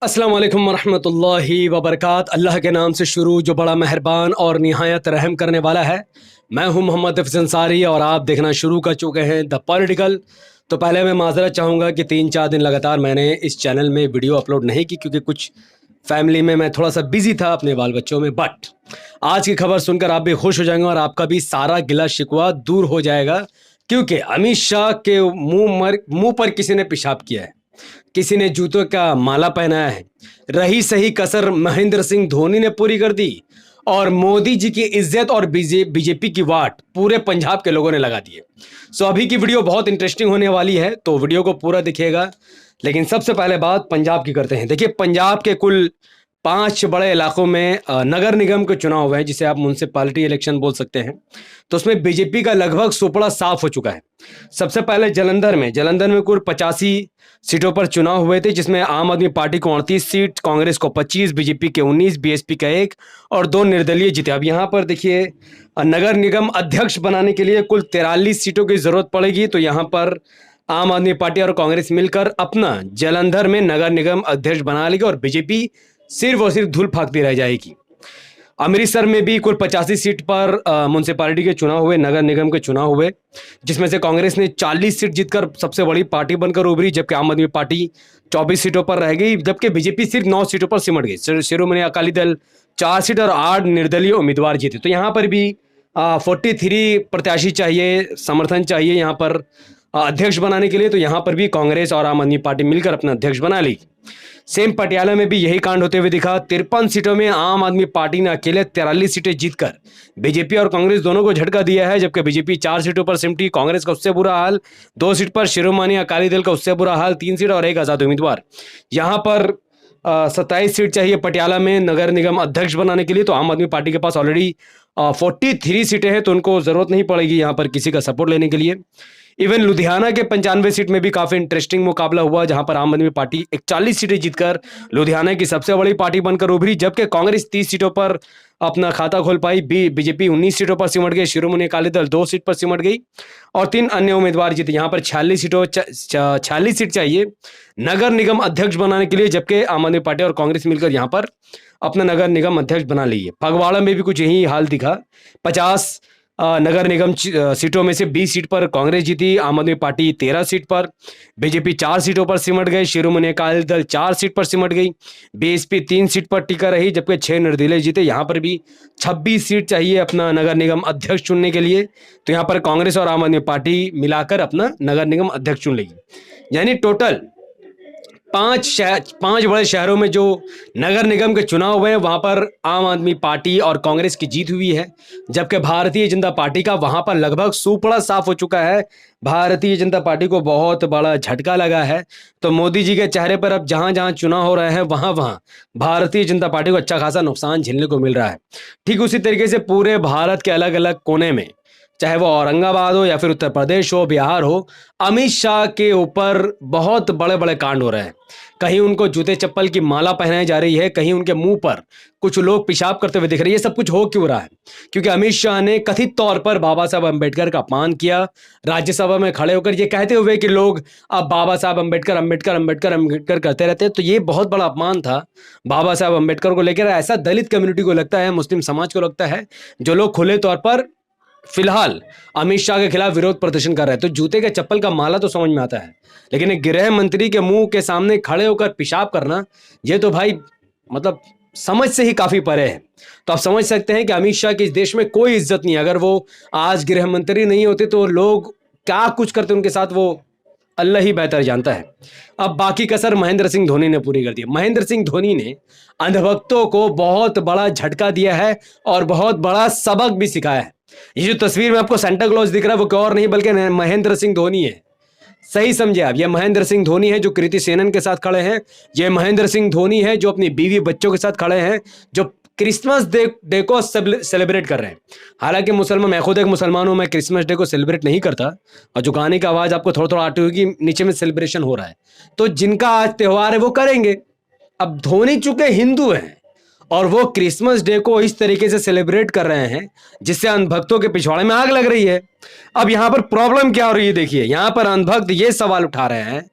अस्सलाम वालेकुम वरहमतुल्लाहि वबरकात। अल्लाह के नाम से शुरू जो बड़ा मेहरबान और निहायत रहम करने वाला है। मैं हूं मोहम्मद हफ़ीज़ अंसारी और आप देखना शुरू कर चुके हैं द पॉलिटिकल। तो पहले मैं माज़रत चाहूँगा कि 3-4 दिन लगातार मैंने इस चैनल में वीडियो अपलोड नहीं की, क्योंकि कुछ फैमिली में मैं थोड़ा सा बिजी था अपने बाल बच्चों में। बट आज की खबर सुनकर आप भी खुश हो जाएंगे और आपका भी सारा गिला शिकवा दूर हो जाएगा, क्योंकि अमित शाह के मुंह पर किसी ने पेशाब किया है, किसी ने जूतों का माला पहनाया है। रही सही कसर महेंद्र सिंह धोनी ने पूरी कर दी और मोदी जी की इज्जत और बीजेपी की वाट पूरे पंजाब के लोगों ने लगा दी है। सो अभी की वीडियो बहुत इंटरेस्टिंग होने वाली है, तो वीडियो को पूरा देखिएगा। लेकिन सबसे पहले बात पंजाब की करते हैं। देखिए, पंजाब के कुल 5 बड़े इलाकों में नगर निगम के चुनाव हुए हैं, जिसे आप म्यूनसिपैलिटी इलेक्शन बोल सकते हैं। तो उसमें बीजेपी का लगभग सुपड़ा साफ हो चुका है। सबसे पहले जलंधर में कुल 85 सीटों पर चुनाव हुए थे, जिसमें आम आदमी पार्टी को 38 सीट, कांग्रेस को 25, बीजेपी के 19, बीएसपी का 1 और 2 निर्दलीय जीते। अब यहाँ पर देखिए, नगर निगम अध्यक्ष बनाने के लिए कुल 43 सीटों की जरूरत पड़ेगी। तो यहाँ पर आम आदमी पार्टी और कांग्रेस मिलकर अपना जलंधर में नगर निगम अध्यक्ष बना लेगी और बीजेपी सिर्फ और सिर्फ धूल फाकती रह जाएगी। अमृतसर में भी कुल 85 सीट पर म्यूनसिपैलिटी के चुनाव हुए, नगर निगम के चुनाव हुए, जिसमें से कांग्रेस ने 40 सीट जीतकर सबसे बड़ी पार्टी बनकर उभरी, जबकि आम आदमी पार्टी 24 सीटों पर रह गई, जबकि बीजेपी सिर्फ 9 सीटों पर सिमट गई। शिरोमणि अकाली दल 4 सीट और 8 निर्दलीय उम्मीदवार जीते। तो यहाँ पर भी 43 प्रत्याशी चाहिए, समर्थन चाहिए यहाँ पर अध्यक्ष बनाने के लिए। तो यहाँ पर भी कांग्रेस और आम आदमी पार्टी मिलकर अपना अध्यक्ष बना ली। सेम पटियाला में भी यही कांड होते हुए दिखा। 53 सीटों में आम आदमी पार्टी ने अकेले 43 सीटें जीतकर बीजेपी और कांग्रेस दोनों को झटका दिया है, जबकि बीजेपी 4 सीटों पर सिमटी। कांग्रेस का उससे बुरा हाल, 2 सीट पर शिरोमणि अकाली दल का उससे बुरा हाल, 3 सीट और 1 आजाद उम्मीदवार। यहाँ पर 27 सीट चाहिए पटियाला में नगर निगम अध्यक्ष बनाने के लिए। तो आम आदमी पार्टी के पास ऑलरेडी 43 सीटें हैं, तो उनको जरूरत नहीं पड़ेगी यहाँ पर किसी का सपोर्ट लेने के लिए। इवन लुधियाना के 95 सीट में भी काफी इंटरेस्टिंग मुकाबला हुआ, जहां पर आम आदमी पार्टी 41 सीटें जीतकर लुधियाना की सबसे बड़ी पार्टी बनकर उभरी, जबकि कांग्रेस 30 सीटों पर अपना खाता खोल पाई। बीजेपी 19 सीटों पर सिमट गई, शिरोमणि अकाली दल 2 सीट पर सिमट गई और 3 अन्य उम्मीदवार जीते। यहाँ पर 46 सीट चाहिए नगर निगम अध्यक्ष बनाने के लिए, जबकि आम आदमी पार्टी और कांग्रेस मिलकर यहाँ पर अपना नगर निगम अध्यक्ष बना ली है। फगवाड़ा में भी कुछ यही हाल दिखा। 50 नगर निगम सीटों में से 20 सीट पर कांग्रेस जीती, आम आदमी पार्टी 13 सीट पर, बीजेपी 4 सीटों पर सिमट गई, शिरोमणि अकाली दल 4 सीट पर सिमट गई, बीएसपी 3 सीट पर टिका रही, जबकि 6 निर्दलीय जीते। यहाँ पर भी 26 सीट चाहिए अपना नगर निगम अध्यक्ष चुनने के लिए। तो यहाँ पर कांग्रेस और आम आदमी पार्टी मिलाकर अपना नगर निगम अध्यक्ष चुन लेगी। यानी टोटल 5 बड़े शहरों में जो नगर निगम के चुनाव हुए हैं, वहां पर आम आदमी पार्टी और कांग्रेस की जीत हुई है, जबकि भारतीय जनता पार्टी का वहां पर लगभग सुपड़ा साफ हो चुका है। भारतीय जनता पार्टी को बहुत बड़ा झटका लगा है। तो मोदी जी के चेहरे पर अब जहां जहां चुनाव हो रहे हैं, वहां वहां भारतीय जनता पार्टी को अच्छा खासा नुकसान झेलने को मिल रहा है। ठीक उसी तरीके से पूरे भारत के अलग अलग कोने में, चाहे वो औरंगाबाद हो या फिर उत्तर प्रदेश हो, बिहार हो, अमित शाह के ऊपर बहुत बड़े बड़े कांड हो रहे हैं। कहीं उनको जूते चप्पल की माला पहनाई जा रही है, कहीं उनके मुंह पर कुछ लोग पेशाब करते हुए दिख रहे हैं। ये सब कुछ हो क्यों रहा है? क्योंकि अमित शाह ने कथित तौर पर बाबा साहब अम्बेडकर का अपमान किया, राज्यसभा में खड़े होकर ये कहते हुए कि लोग अब बाबा साहब अम्बेडकर अम्बेडकर अम्बेडकर अम्बेडकर करते रहते हैं। तो ये बहुत बड़ा अपमान था बाबा साहब अम्बेडकर को लेकर। ऐसा दलित कम्युनिटी को लगता है, मुस्लिम समाज को लगता है, जो लोग खुले तौर पर फिलहाल अमित शाह के खिलाफ विरोध प्रदर्शन कर रहे हैं। तो जूते के चप्पल का माला तो समझ में आता है, लेकिन एक गृह मंत्री के मुंह के सामने खड़े होकर पेशाब करना, ये तो भाई मतलब समझ से ही काफी परे है। तो आप समझ सकते हैं कि अमित शाह की इस देश में कोई इज्जत नहीं है। अगर वो आज गृह मंत्री नहीं होते तो लोग क्या कुछ करते उनके साथ, वो अल्लाह ही बेहतर जानता है। अब बाकी कसर महेंद्र सिंह धोनी ने पूरी कर दी। महेंद्र सिंह धोनी ने अंधभक्तों को बहुत बड़ा झटका दिया है और बहुत बड़ा सबक भी सिखाया है। ये जो तस्वीर में आपको सेंटा क्लॉज दिख रहा है, वो कोई और नहीं बल्कि महेंद्र सिंह धोनी है। सही समझे आप, ये महेंद्र सिंह धोनी है जो कृति सेनन के साथ खड़े हैं। ये महेंद्र सिंह धोनी है जो अपनी बीवी बच्चों के साथ खड़े हैं, जो क्रिसमस डे को सेलिब्रेट कर रहे हैं। हालांकि मैं खुद एक मुसलमान हूं, मैं क्रिसमस डे को सेलिब्रेट नहीं करता। और जो गाने की आवाज आपको थोड़ा थोड़ा आती होगी, नीचे में सेलिब्रेशन हो रहा है। तो जिनका आज त्योहार है वो करेंगे। अब धोनी चूंकि हिंदू हैं और वो क्रिसमस डे को इस तरीके से सेलिब्रेट कर रहे हैं जिससे अंधभक्तों के पिछवाड़े में आग लग रही है। अब यहां पर प्रॉब्लम क्या हो रही है, देखिए यहां पर अंधभक्त ये सवाल उठा रहे हैं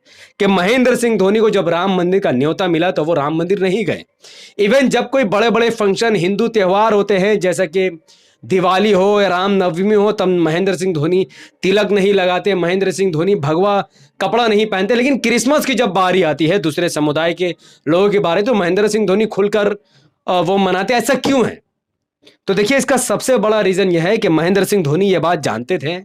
कि महेंद्र सिंह धोनी को जब राम मंदिर का न्योता मिला तो वो राम मंदिर नहीं गए। इवन जब कोई बड़े बड़े फंक्शन, हिंदू त्योहार होते हैं जैसा कि दिवाली हो या रामनवमी हो, तब महेंद्र सिंह धोनी तिलक नहीं लगाते, महेंद्र सिंह धोनी भगवा कपड़ा नहीं पहनते। लेकिन क्रिसमस की जब बारी आती है दूसरे समुदाय के लोगों की बारी, तो महेंद्र सिंह धोनी खुलकर वो मनाते। ऐसा क्यों है? तो देखिए इसका सबसे बड़ा रीजन यह है कि महेंद्र सिंह धोनी ये बात जानते थे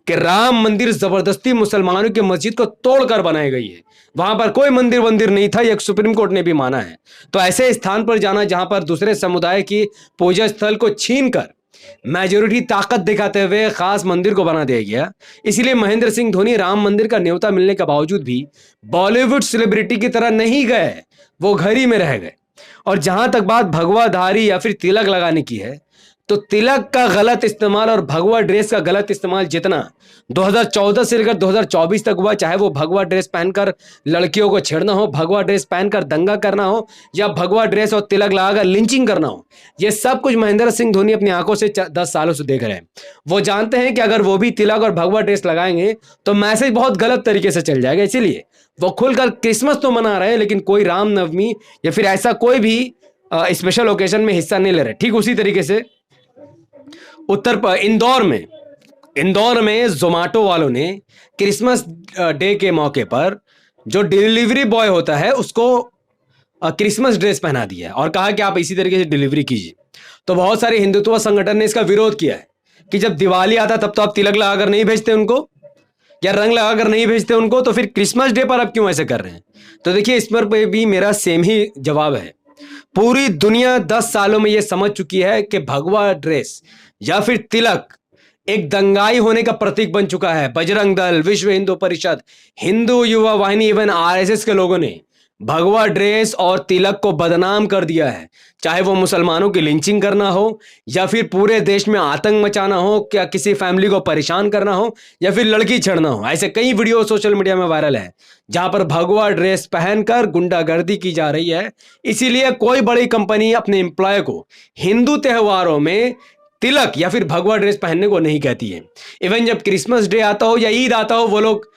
कि राम मंदिर जबरदस्ती मुसलमानों की मस्जिद को तोड़कर बनाई गई है, वहां पर कोई मंदिर नहीं था, ये सुप्रीम कोर्ट ने भी माना है। तो ऐसे स्थान पर जाना जहां पर दूसरे समुदाय की पूजा स्थल को छीनकर मेजोरिटी ताकत दिखाते हुए खास मंदिर को बना दिया गया। इसीलिए महेंद्र सिंह धोनी राम मंदिर का न्योता मिलने के बावजूद भी बॉलीवुड सेलिब्रिटी की तरह नहीं गए, वो घर ही में रह गए। और जहां तक बात भगवाधारी या फिर तिलक लगाने की है, तो तिलक का गलत इस्तेमाल और भगवा ड्रेस का गलत इस्तेमाल जितना 2014 से लेकर 2024 तक हुआ, चाहे वो भगवा ड्रेस पहनकर लड़कियों को छेड़ना हो, भगवा ड्रेस पहनकर दंगा करना हो, या भगवा ड्रेस और तिलक लगाकर लिंचिंग करना हो, ये सब कुछ महेंद्र सिंह धोनी अपनी आंखों से 10 सालों से देख रहे हैं। वो जानते हैं कि अगर वो भी तिलक और भगवा ड्रेस लगाएंगे तो मैसेज बहुत गलत तरीके से चल जाएगा। इसीलिए वो खुलकर क्रिसमस तो मना रहे हैं, लेकिन कोई रामनवमी या फिर ऐसा कोई भी स्पेशल ओकेजन में हिस्सा नहीं ले रहे। ठीक उसी तरीके से इंदौर में जोमेटो वालों ने क्रिसमस डे के मौके पर जो डिलीवरी बॉय होता है उसको क्रिसमस ड्रेस पहना दिया और कहा कि आप इसी तरीके से डिलीवरी कीजिए। तो बहुत सारे हिंदुत्व संगठन ने इसका विरोध किया है कि जब दिवाली आता तब तो आप तिलक लगाकर नहीं भेजते उनको, या रंग लगाकर नहीं भेजते उनको, तो फिर क्रिसमस डे पर आप क्यों ऐसे कर रहे हैं? तो देखिए इस पर भी मेरा सेम ही जवाब है। पूरी दुनिया 10 सालों में यह समझ चुकी है कि भगवा ड्रेस या फिर तिलक एक दंगाई होने का प्रतीक बन चुका है। बजरंग दल, विश्व हिंदू परिषद, हिंदू युवा वाहिनी, इवन आरएसएस के लोगों ने भगवा ड्रेस और तिलक को बदनाम कर दिया है। चाहे वो मुसलमानों की लिंचिंग करना हो, या फिर पूरे देश में आतंक मचाना हो, क्या किसी फैमिली को परेशान करना हो, या फिर लड़की छेड़ना हो। ऐसे कई वीडियो सोशल मीडिया में वायरल है जहां पर भगवा ड्रेस पहनकर गुंडागर्दी की जा रही है। इसीलिए कोई बड़ी कंपनी अपने एम्प्लॉय को हिंदू त्योहारों में तिलक या फिर भगवा ड्रेस पहनने को नहीं कहती है। इवन जब क्रिसमस डे आता हो या ईद आता हो, वो लोग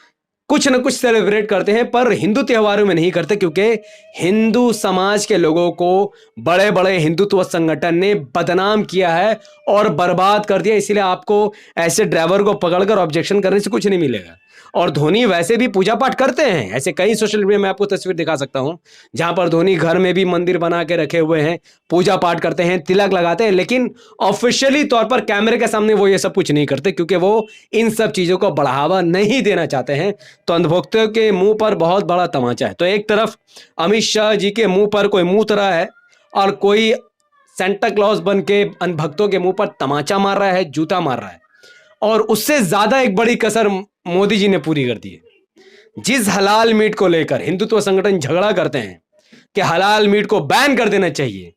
कुछ न कुछ सेलिब्रेट करते हैं, पर हिंदू त्योहारों में नहीं करते, क्योंकि हिंदू समाज के लोगों को बड़े बड़े हिंदुत्व संगठन ने बदनाम किया है और बर्बाद कर दिया। इसीलिए आपको ऐसे ड्राइवर को पकड़कर ऑब्जेक्शन करने से कुछ नहीं मिलेगा। और धोनी वैसे भी पूजा पाठ करते हैं, ऐसे कई सोशल मीडिया में आपको तस्वीर दिखा सकता हूं जहां पर धोनी घर में भी मंदिर बना के रखे हुए हैं, पूजा पाठ करते हैं, तिलक लगाते हैं, लेकिन ऑफिशियली तौर पर कैमरे के सामने वो ये सब कुछ नहीं करते, क्योंकि वो इन सब चीजों को बढ़ावा नहीं देना चाहते हैं। तो अंधभक्तों के मुंह पर बहुत बड़ा तमाचा है। तो एक तरफ अमित शाह जी के मुंह पर कोई मूत रहा है और कोई सेंटा क्लॉज बन के अंधभक्तों के मुंह पर तमाचा मार रहा है, जूता मार रहा है। और उससे ज्यादा एक बड़ी कसर मोदी जी ने पूरी कर दी है। जिस हलाल मीट को लेकर हिंदुत्व संगठन झगड़ा करते हैं कि हलाल मीट को बैन कर देना चाहिए,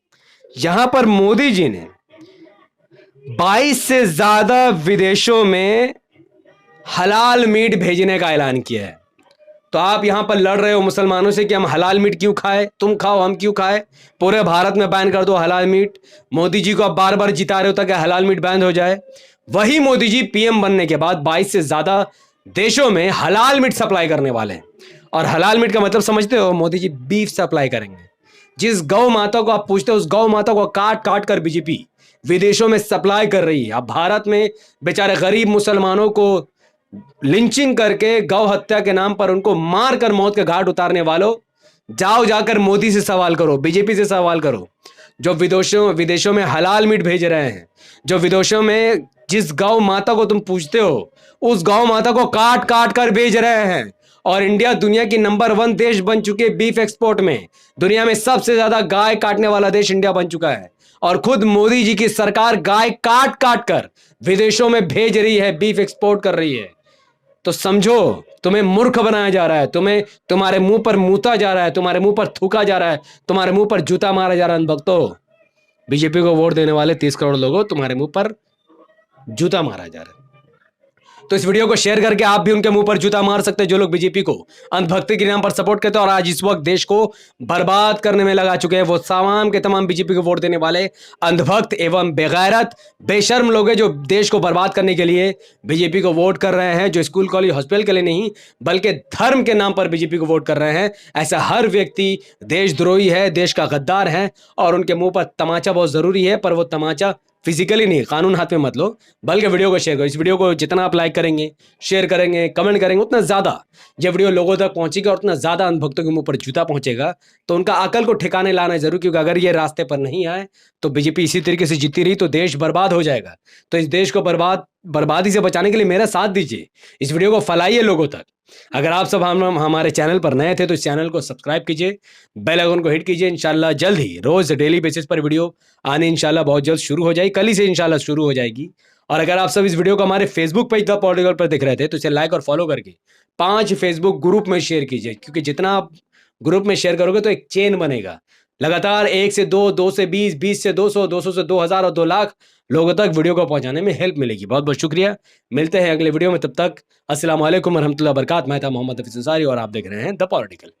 यहां पर मोदी जी ने 22 से ज्यादा विदेशों में हलाल मीट भेजने का ऐलान किया है। तो आप यहां पर लड़ रहे हो मुसलमानों से कि हम हलाल मीट क्यों खाए, तुम खाओ हम क्यों खाए, पूरे भारत में बैन कर दो हलाल मीट। मोदी जी को आप बार बार जिता रहे हो ताकि हलाल मीट बैन हो जाए। वही मोदी जी पीएम बनने के बाद 22 से ज्यादा देशों में हलाल मीट सप्लाई करने वाले हैं। और हलाल मीट का मतलब समझते हो? मोदी जी बीफ सप्लाई करेंगे। जिस गौ माता को आप पूछते हो उस गौ माता को काट काट कर बीजेपी विदेशों में सप्लाई कर रही है। अब भारत में बेचारे गरीब मुसलमानों को लिंचिंग करके गौ हत्या के नाम पर उनको मार कर मौत के घाट उतारने वालों, जाओ जाकर मोदी से सवाल करो, बीजेपी से सवाल करो। जो विदेशों में हलाल मीट भेज रहे हैं, जो विदेशों में जिस गौ माता को तुम पूछते हो उस गौ माता को काट काट कर भेज रहे हैं। और इंडिया दुनिया की नंबर 1 देश बन चुके बीफ एक्सपोर्ट में। दुनिया में सबसे ज्यादा गाय काटने वाला देश इंडिया बन चुका है। और खुद मोदी जी की सरकार गाय काट काट कर विदेशों में भेज रही है, बीफ एक्सपोर्ट कर रही है। तो समझो, तुम्हें मूर्ख बनाया जा रहा है, तुम्हारे मुंह पर मूता जा रहा है, तुम्हारे मुंह पर थूका जा रहा है, तुम्हारे मुंह पर जूता मारा जा रहा है। भक्तों, बीजेपी को वोट देने वाले 30 करोड़ लोगों, तुम्हारे मुंह पर जूता मारा जा रहा है। तो इस वीडियो को शेयर करके आप भी उनके मुंह पर जूता मार सकते हैं जो लोग बीजेपी को अंधभक्ति के नाम पर सपोर्ट करते हैं और आज इस वक्त देश को बर्बाद करने में लगा चुके हैं। वो तमाम के तमाम बीजेपी को वोट देने वाले अंधभक्त एवं बेगैरत बेशर्म लोग हैं जो देश को बर्बाद करने के लिए बीजेपी को वोट कर रहे हैं, जो स्कूल कॉलेज हॉस्पिटल के लिए नहीं बल्कि धर्म के नाम पर बीजेपी को वोट कर रहे हैं। ऐसा हर व्यक्ति देशद्रोही है, देश का गद्दार है और उनके मुंह पर तमाचा बहुत जरूरी है, पर वो तमाचा फिजिकली नहीं, कानून हाथ में मत लो, बल्कि वीडियो को शेयर करो। इस वीडियो को जितना आप लाइक करेंगे, शेयर करेंगे, कमेंट करेंगे, उतना ज्यादा जब वीडियो लोगों तक पहुंचेगा और उतना ज्यादा अंधभक्तों के मुंह पर जूता पहुंचेगा तो उनका अकल को ठिकाने लाना जरूर, क्योंकि अगर ये रास्ते पर नहीं आए तो बीजेपी इसी तरीके से जीती रही तो देश बर्बाद हो जाएगा। तो इस देश को बर्बादी से बचाने के लिए मेरा साथ दीजिए, इस वीडियो को फैलाइए लोगों तक। अगर आप सब हमारे चैनल पर नए थे तो इस चैनल को सब्सक्राइब कीजिए, बेल आइकन को हिट कीजिए। इंशाल्लाह जल्द ही रोज डेली बेसिस पर वीडियो आने इंशाल्लाह बहुत जल्द शुरू हो जाएगी, कल ही से इंशाल्लाह शुरू हो जाएगी। और अगर आप सब इस वीडियो को हमारे फेसबुक पेज द पॉलिटिकल पर देख रहे थे तो इसे लाइक और फॉलो करके 5 फेसबुक ग्रुप में शेयर कीजिए, क्योंकि जितना आप ग्रुप में शेयर करोगे तो एक चेन बनेगा। लगातार 1 से 2, 2 से 20, 20 से 200, 200 से 2000 और 2 लाख लोगों तक वीडियो को पहुंचाने में हेल्प मिलेगी। बहुत बहुत शुक्रिया, मिलते हैं अगले वीडियो में, तब तक अस्सलाम वालेकुम रहमतुल्लाहि व बरकातहू। मैं था मोहम्मद हफीज अंसारी और आप देख रहे हैं द पॉलिटिकल।